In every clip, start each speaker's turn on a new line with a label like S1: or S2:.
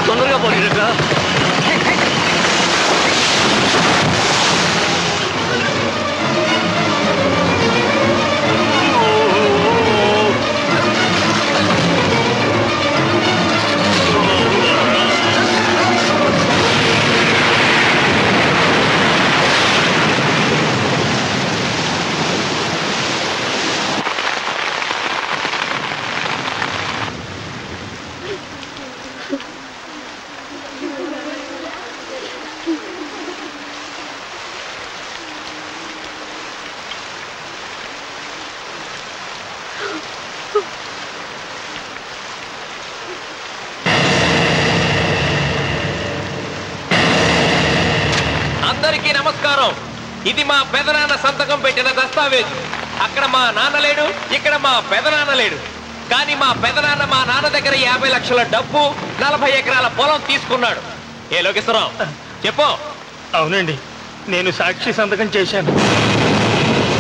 S1: తొందరగా పోయినట్టు
S2: అందరికీ నమస్కారం. ఇది మా పెదనాన్న సంతకం పెట్టిన దస్తావేజు. అక్కడ మా నాన్న లేడు, ఇక్కడ మా పెదనాన్న లేడు. కానీ మా పెదనాన్న మా నాన్న దగ్గర 50 లక్షల డబ్బు 40 ఎకరాల పొలం తీసుకున్నాడు. ఏ లోకేశ్వరరావు చెప్పు.
S1: అవునండి, నేను సాక్షి సంతకం చేశాను.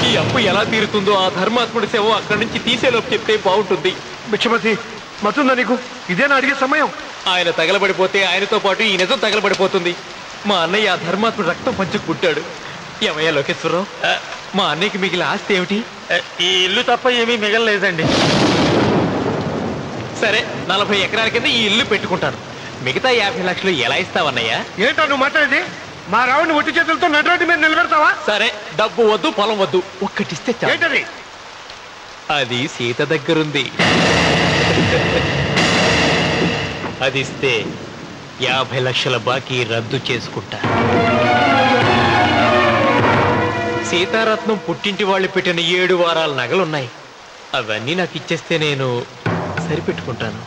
S2: ఈ అప్పు ఎలా తీరుతుందో ఆ ధర్మాత్ముడి సేవ అక్కడి నుంచి తీసేలోపు చెప్తే బాగుంటుంది.
S1: బిక్షపతి మతుందా నీకు? ఇదేనా అడిగే సమయం?
S2: ఆయన తగలబడిపోతే ఆయనతో పాటు ఈ నిజం తగలబడిపోతుంది. మా అన్నయ్య ఆ ధర్మాత్ముడు రక్తం పంచుకు పుట్టాడు. ఏమయ్యా లోకేశ్వరరావు, మా అన్నయ్యకి మిగిలిన ఆస్తి ఏమిటి?
S1: ఈ ఇల్లు తప్ప ఏమీ మిగలలేదండి.
S2: సరే, 40 ఎకరాల కింద ఈ ఇల్లు పెట్టుకుంటాను. మిగతా 50 లక్షలు ఎలా ఇస్తావన్నయ్యా?
S1: ఏంటో నువ్వు మాట్లాడేది? మా రావుని ఒట్టి చేతులతో నడిరోడ్డు మీద నిలబెడతావా?
S2: సరే, డబ్బు వద్దు, పొలం వద్దు, ఒక్కటిస్తే చాలు.
S1: ఏంటది?
S2: అది సీత దగ్గరుంది. అది ఇస్తే 50 లక్షల బాకీ రద్దు చేసుకుంటా. సీతారత్నం పుట్టింటి వాళ్ళు పెట్టిన 7 వారాల నగలున్నాయి. అవన్నీ నాకు ఇచ్చేస్తే నేను సరిపెట్టుకుంటాను.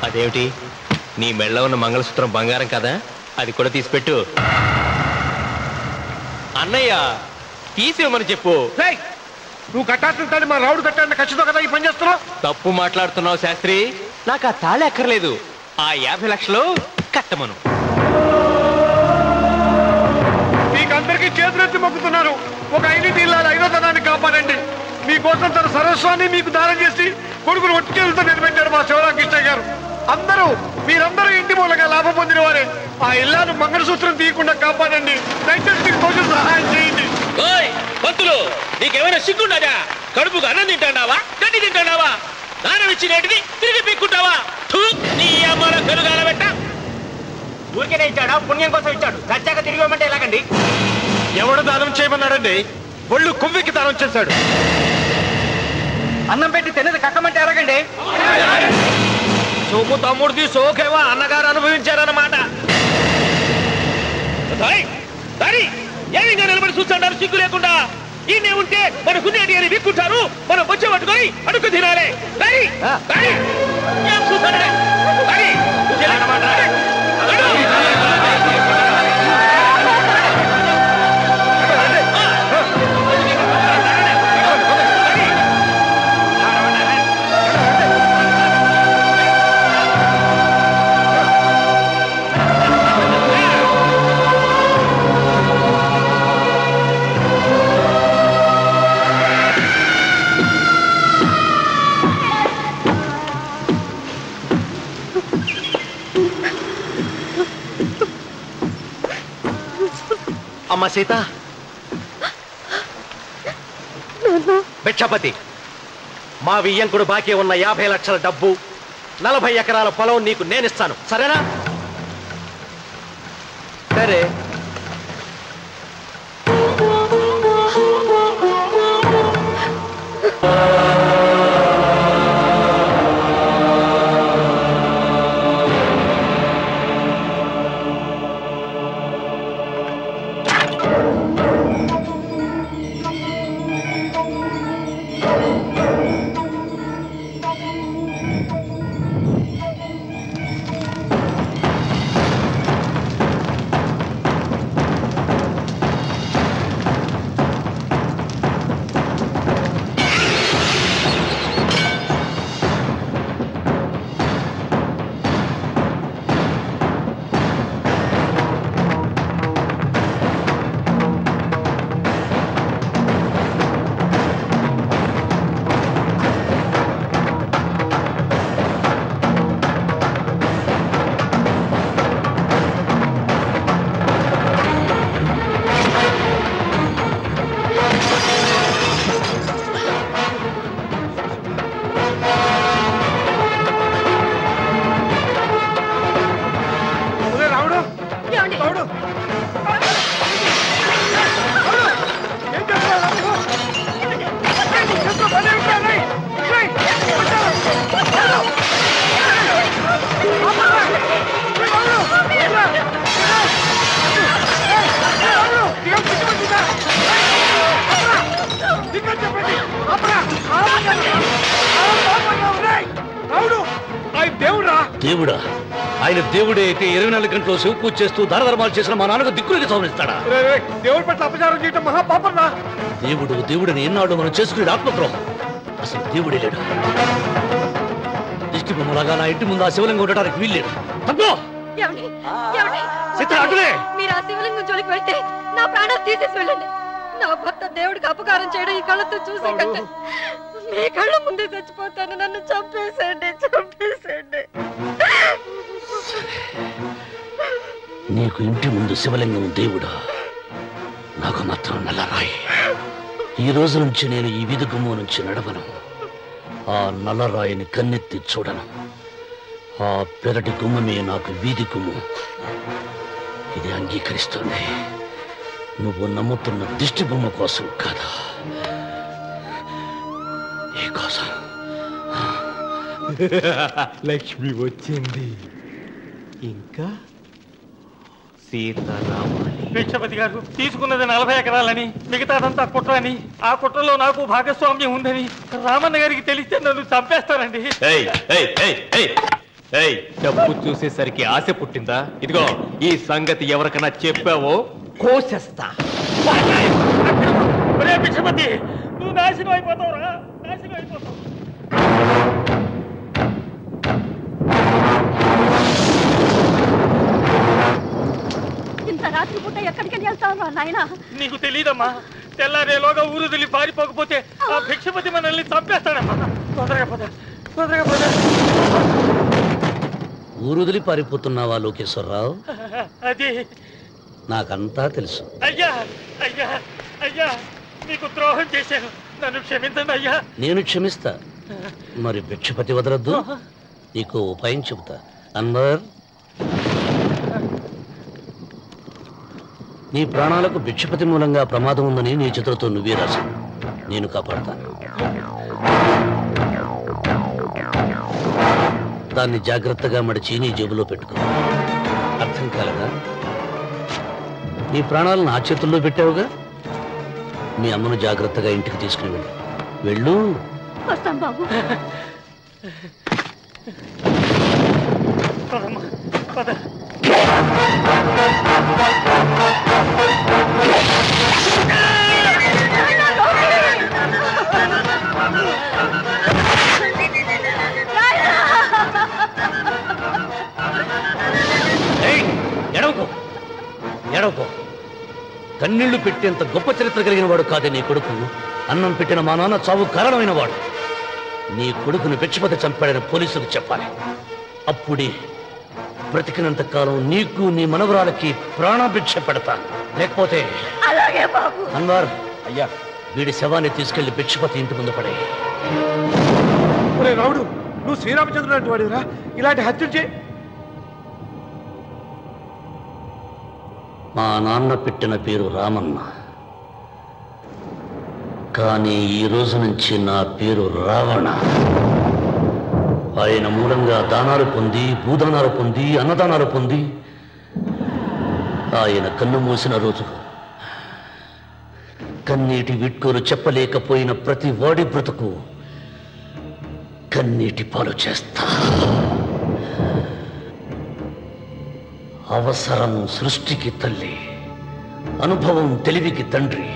S2: అదేమిటి, నీ మెళ్ళ ఉన్న మంగళసూత్రం బంగారం కదా, అది కూడా తీసిపెట్టు. అన్నయ్య తీసేమని చెప్పు.
S1: నువ్వు కట్టాల్సిన తాడి మా రావుడు కట్టాలని ఖచ్చితంగా కదా ఈ పని చేస్తున్నావు.
S2: తప్పు మాట్లాడుతున్నావు శాస్త్రి. నాకు ఆ తాళి అక్కర్లేదు, ఆ 50 లక్షలు కట్టమను.
S1: మీకందరికీ చేతులెత్తి మొక్కుతున్నారు. ఒక ఐనిటీళ్ళ 5వ తనాన్ని కాపాడండి. మీకోసం తన సరస్వాన్ని మీకు దానం చేసి కొడుకును ఒట్టి చేతులతో నిలబెట్టారు మా శివరామకృష్ణ గారు. మీరందరూ ఇంటి మూలంగా లాభం పొందిన వారే. ఆ ఇల్లాను మంగళసూత్రం తీయకుండా కాపాడండి. దయచేసి మీకు కొంచెం సహాయం చేయండి.
S2: పంతులు, నీకేమైనా సిగ్గుండదా? కడుపుకు అన్నం తింటాడావా, గడ్డి తింటాడావా? దానం ఇచ్చినటిది తిరిగి పీక్కుంటావా? నీ అమ్మాల కలుగాల పెట్ట.
S3: ఊరికేనే ఇచ్చాడా? పుణ్యం కోసం ఇచ్చాడు. చచ్చాక తిరిగి ఇవ్వమంటే ఎలాగండి?
S1: ఎవడు దానం చేయమన్నాడండి? ఒళ్ళు కొవ్వెక్కి దానం చేశాడు.
S3: అన్నం పెట్టి తినది కక్కమంటే ఎలాగండి?
S2: సోము తమ్ముడిది సోకేవా అన్నగారు అనుభవించారన్నమాట. ఏమిగా నిలబడి చూస్తాడారు సిగ్గు లేకుండా? ఈయనే ఉంటే మన గుండెటి అని విక్కుంటారు, మనం వచ్చే పట్టుకొని అడుగు తినాలి.
S4: అమ్మ సీత, భిక్షపతి, మా వియ్యంకుడు బాకీ ఉన్న 50 లక్షల డబ్బు, 40 ఎకరాల పొలం నీకు నేనిస్తాను, సరేనా? సరే. దేవుడా? ఆయన దేవుడే అయితే 24 గంటలు శివ పూజ చేస్తూ దానధర్మాలు చేసిన మా నాన్నకు దిక్కులకి సౌరిస్తాడా?
S1: దేవుడి పట్ల అపచారం చేయటం మహాపాపం రా.
S4: దేవుడిని ఎన్నాడు మనం చేసుకునే ఆత్మద్రోహం. అసలు దేవుడే లేడు. దిష్టి బొమ్మలాగా నా ఇంటి ముందు ఆ శివలింగం ఉండడానికి వీల్లేదు.
S5: మీరు ఆ శివలింగం జోలికి వెళ్తే నా ప్రాణాలు తీసేసి వెళ్ళండి. నా భర్త దేవుడికి అపకారం చేయడం ఈ కళ్ళతో చూసే కంటే మీ కళ్ళ ముందే చచ్చిపోతాను. నన్ను చంపేసేయండి.
S4: నీకు ఇంటి ముందు శివలింగం దేవుడా, నాకు మాత్రం నల్లరాయి. ఈ రోజు నుంచి నేను ఈ వీధి గుమ్మం నుంచి నడవను. ఆ నల్లరాయిని కన్నెత్తి చూడను. ఆ పెరటి గుమ్మమే నాకు వీధి గుమ్మం. ఇది అంగీకరిస్తుంది. నువ్వు నమ్ముతున్న దిష్టి బొమ్మ కోసం కాదా, ఈ కోసం.
S2: లక్ష్మి వచ్చింది. ఇంకా సీత రావాలి.
S3: భిక్షపతి గారు తీసుకున్నది 40 ఎకరాలని, మిగతాదంతా కుట్ర అని, ఆ కుట్రలో నాకు భాగస్వామ్యం ఉందని రామన్న గారికి తెలిస్తే నన్ను చంపేస్తారండి.
S2: డబ్బు చూసేసరికి ఆశ పుట్టిందా? ఇదిగో ఈ సంగతి ఎవరికైనా చెప్పావో కోసేస్తా.
S3: భిక్షపతి, నువ్వు నాశనం అయిపోతావురా, నాశనం అయిపోతావు.
S5: ఇంత రాత్రి పూట ఎక్కడికి వెళ్తావు నాయన?
S3: నీకు తెలీదమ్మా, తెల్లారేలోగా ఊరు వదిలి పారిపోకపోతే ఆ భిక్షపతి మనల్ని చంపేస్తాడమ్మా. తొందరగా పద, తొందరగా పద.
S4: ఊరుదిలి పారిపోతున్నావా లోకేశ్వరరావు?
S3: అది
S4: నాకంతా తెలుసు.
S3: అయ్యా అయ్యా అయ్యా, నీకు ద్రోహం చేశాను, నన్ను క్షమించండి అయ్యా.
S4: నేను క్షమిస్తా. మరి భిక్షపతి వదలద్దు. నీకు ఉపాయం చెబుతా. అన్వర్, నీ ప్రాణాలకు భిక్షపతి మూలంగా ప్రమాదం ఉందని నీ చేతులతో నువ్వే రాశావు. నేను కాపాడతాను. దాన్ని జాగ్రత్తగా మడిచి నీ జేబులో పెట్టుకో. అర్థం కాలేదా? నీ ప్రాణాలను నా చేతుల్లో పెట్టావుగా. మీ అమ్మను జాగ్రత్తగా ఇంటికి తీసుకుని వెళ్ళు.
S5: వస్తాం బాబు.
S3: పదమ్మా, పద.
S4: ఎడవకో. కన్నీళ్లు పెట్టేంత గొప్ప చరిత్ర కలిగిన వాడు కాదే నీ కొడుకు. అన్నం పెట్టిన మా నాన్న చావు కారణమైన వాడు. నీ కొడుకును భిక్షపతి చంపాడని పోలీసులకు చెప్పాలి. అప్పుడే బ్రతికినంత కాలం నీకు నీ మనవరాలకి ప్రాణభిక్ష పెడతాను. లేకపోతే
S5: అలాగే బాబు.
S4: అన్వర్, అయ్యా, వీడి శవాన్ని తీసుకెళ్లి భిక్షపతి ఇంటి ముందు పడే.
S1: ఒరే రాముడు, నువ్వు శ్రీరామచంద్రుడు లాంటి వాడిరా, ఇలాంటి హత్యలు చే.
S4: మా నాన్న పెట్టిన పేరు రామన్న, కానీ ఈ రోజు నుంచి నా పేరు రావణ. ఆయన మూలంగా దానాలు పొంది, భూదానాలు పొంది, అన్నదానాలు పొంది, ఆయన కన్ను మూసిన రోజు కన్నీటి విట్కూరు చెప్పలేకపోయిన ప్రతి వాడి బ్రతుకు కన్నీటి పాలు చేస్తా. అవసరం సృష్టికి తల్లి, అనుభవం తెలివికి తండ్రి.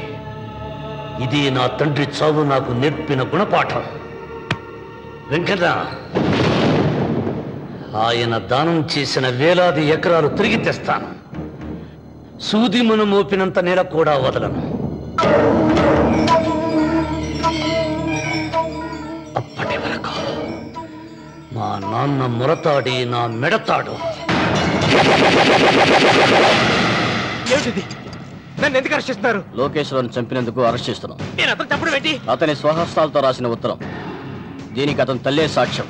S4: ఇది నా తండ్రి చావు నాకు నేర్పిన గుణపాఠం. వెంకట, ఆయన దానం చేసిన వేలాది ఎకరాలు తిరిగి తెస్తాను. సూది మన మోపినంత నేల కూడా వదలను. అప్పటి వరకు మా నాన్న మొరతాడి నా మెడతాడు.
S2: ఏమిటిది? నన్ను ఎందుకు అరెస్ట్ చేస్తున్నారు?
S6: లోకేశ్వరను చంపినందుకు అరెస్ట్ చేస్తున్నాం.
S2: నేను అతను తప్పుడు పెట్టి
S6: అతని స్వహస్తాలతో రాసిన ఉత్తరం. దీనికి అతని తల్లే సాక్ష్యం.